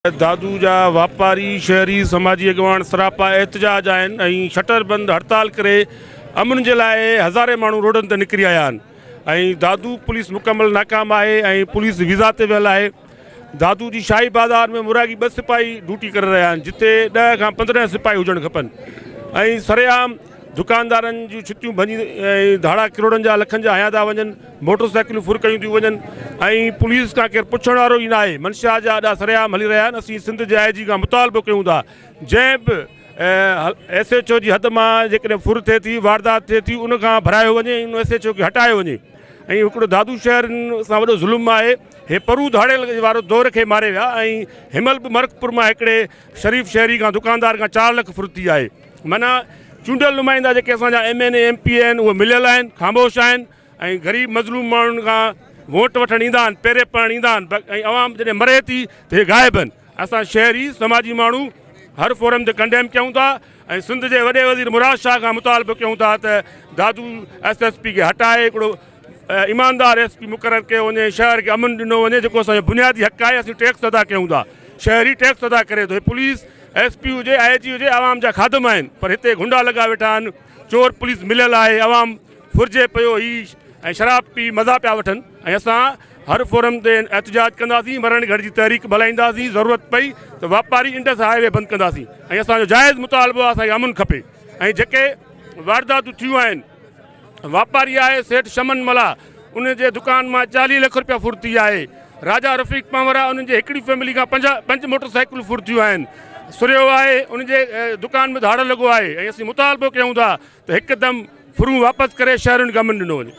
दादू जा वापारी शहरी समाजी अगवान सरापा एहतजाज आहिनि ऐं शटर बंद हड़ताल करे अमन जे लाइ हज़ारे माण्हू रोडनि ते निकिरी आया आहिनि ऐं दादू पुलिस मुकमल नाकाम आहे ऐं पुलिस वीज़ा ते वियल आहे। दादू जी शाही बाज़ार में मुरागी 2 सिपाही ड्यूटी करे रहिया आहिनि जिते 10 खां 15 सिपाही हुजणु खपनि ऐं सरेआम दुकानदारनि जूं छितियूं भञी धाड़ा किरोड़नि जा लखनि जा हया था वञनि, मोटरसाइकिलूं फुर कयूं थियूं वञनि ऐं पुलिस खां केरु पुछण वारो ई न आहे। मनशा जा एॾा सरेआम हली रहिया आहिनि। असीं सिंध जे आई जी खां मुतालबो कयूं था जंहिं बि SHO जी हद मां जेकॾहिं फुर थिए थी, वारदात थिए थी, उन खां भरायो वञे, उन SHO खे हटायो वञे। ऐं हिकिड़ो दादू शहर सां वॾो ज़ुल्म आहे, हे परू धाड़े वारो दौर खे मारे विया ऐं हिमल बि मरकपुर मां हिकिड़े शरीफ़ शहरी खां दुकानदार खां 4 लख फुर्ती आहे। माना चूंडियल नुमाइंदा जेके असांजा MNA MP आहिनि उहे मिलियल आहिनि, ख़ामोश आहिनि ऐं ग़रीब मज़लूम माण्हुनि खां वोट वठणु ईंदा आहिनि, पहिरें पढ़णु ईंदा आहिनि ऐं आवाम जॾहिं मरे थी त हे गाइब आहिनि। असां शहरी समाजी माण्हू हर फोरम ते कंडेम कयूं था ऐं सिंध जे वॾे वज़ीर मुराद शाह खां मुतालबो कयूं था त दादू SSP खे हटाए हिकिड़ो ईमानदार SP मुक़ररु कयो वञे, शहर खे अमन ॾिनो वञे जेको असांजो बुनियादी हक़ आहे। असीं टैक्स अदा कयूं था, शहरी टैक्स अदा करे थो। पुलिस SP हुजे, IG हुजे, आवाम जा ख़ादम आहिनि, पर हिते गुंडा लॻा वेठा आहिनि, चोर पुलिस मिलियल आहे, आवाम फुरिजे पियो ही ऐं शराब पी मज़ा पिया वठनि। ऐं असां हर फोरम ते एहतजाज कंदासीं, मरण घर जी तहरीक भलाईंदासीं, ज़रूरत पई त वापारी इंडस हाईवे बंदि कंदासीं ऐं असांजो जाइज़ मुतालबो आहे असांखे अमन खपे। ऐं जेके वारदातूं थियूं आहिनि, वापारी आहे सेठ शमन मला, उन जे दुकान मां 40 लख रुपया फुर्ती आहे। राजा रफ़ीक पावरा, उन्हनि जे हिकिड़ी फैमिली खां 5 मोटरसाइकिलूं फुर्तियूं आहिनि। सुरियो आहे, उन जे दुकान में धाड़ो लॻो आहे ऐं असीं मुतालबो कयूं था त हिकदमि फुरूं वापसि करे शहरुनि खे अमन ॾिनो वञे।